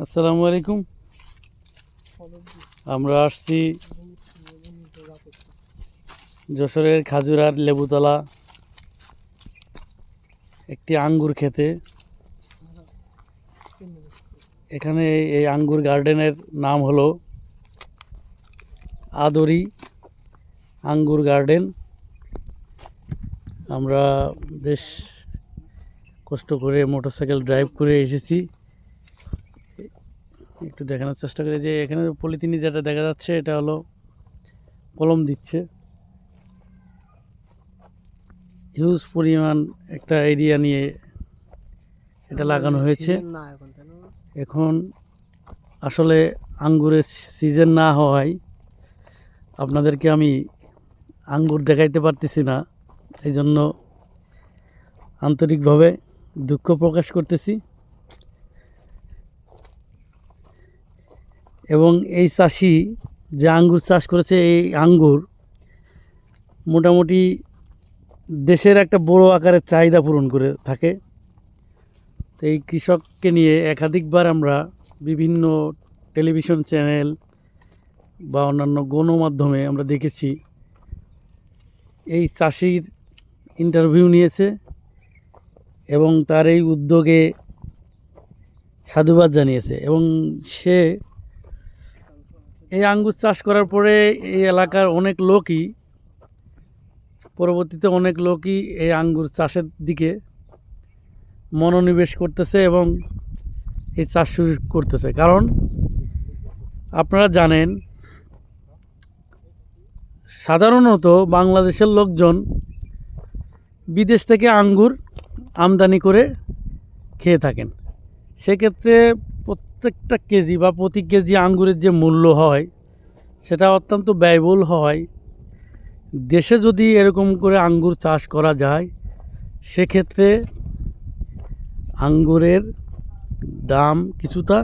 আসসালামু আলাইকুম। আমরা আসছি যশোরের খাজুরার লেবুতলা একটি আঙ্গুর খেতে। এখানে এই আঙ্গুর গার্ডেনের নাম হলো আদরি আঙ্গুর গার্ডেন। আমরা বেশ কষ্ট করে মোটরসাইকেল ড্রাইভ করে এসেছি। একটু দেখানোর চেষ্টা করি যে এখানে পলিথিনে যেটা দেখা যাচ্ছে এটা হলো কলম দিচ্ছে। হিউজ পরিমাণ একটা এরিয়া নিয়ে এটা লাগানো হয়েছে। এখন আসলে আঙ্গুরের সিজন না হওয়ায় আপনাদেরকে আমি আঙ্গুর দেখাইতে পারতেছি না, এই জন্য আন্তরিকভাবে দুঃখ প্রকাশ করতেছি। এবং এই চাষি যে আঙ্গুর চাষ করেছে, এই আঙ্গুর মোটামুটি দেশের একটা বড় আকারের চাহিদা পূরণ করে থাকে। তো এই কৃষককে নিয়ে একাধিকবার আমরা বিভিন্ন টেলিভিশন চ্যানেল বা অন্যান্য গণমাধ্যমে আমরা দেখেছি এই চাষির ইন্টারভিউ নিয়েছে এবং তার এই উদ্যোগে সাধুবাদ জানিয়েছে। এবং সে এই আঙ্গুর চাষ করার পরে এই এলাকার অনেক লোকই পরবর্তীতে এই আঙ্গুর চাষের দিকে মনোনিবেশ করতেছে এবং এই চাষ শুরু করতেছে। কারণ আপনারা জানেন, সাধারণত বাংলাদেশের লোকজন বিদেশ থেকে আঙ্গুর আমদানি করে খেয়ে থাকেন। সেক্ষেত্রে প্রত্যেকটা কেজি বা প্রতি কেজি আঙ্গুরের যে মূল্য হয় সেটা অত্যন্ত ব্যয়বহুল হয়। দেশে যদি এরকম করে আঙ্গুর চাষ করা যায় সেক্ষেত্রে আঙ্গুরের দাম কিছুটা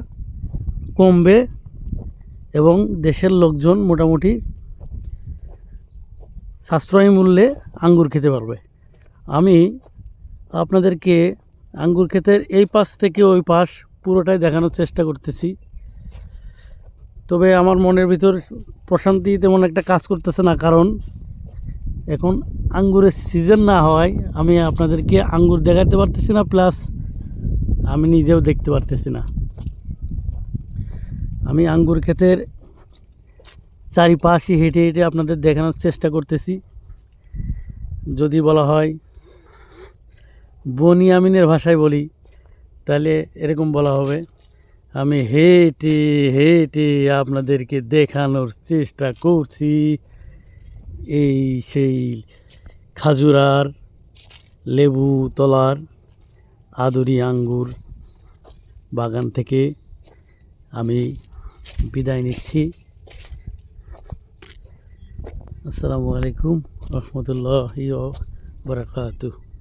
কমবে এবং দেশের লোকজন মোটামুটি সাশ্রয়ী মূল্যে আঙ্গুর খেতে পারবে। আমি আপনাদেরকে আঙ্গুর ক্ষেতের এই পাশ থেকে ওই পাশ পুরোটাই দেখানোর চেষ্টা করতেছি। তবে আমার মনের ভিতর প্রশান্তি তেমন একটা কাজ করতেছে না, কারণ এখন আঙ্গুরের সিজন না হওয়ায় আমি আপনাদেরকে আঙ্গুর দেখাতে পারতেছি না, প্লাস আমি নিজেও দেখতে পারতেছি না। আমি আঙ্গুর ক্ষেতের চারিপাশে হেঁটে হেঁটে আপনাদের দেখানোর চেষ্টা করতেছি। যদি বলা হয় বনি আমিনের ভাষায় বলি তাহলে এরকম বলা হবে, আমি হেঁটে হেঁটে আপনাদেরকে দেখানোর চেষ্টা করছি এই সেই খাজুরার লেবু তলার আদরি আঙ্গুর বাগান থেকে আমি বিদায় নিচ্ছি। আসসালামু আলাইকুম রহমতুল্লাহি ওয়া বারাকাতুহু।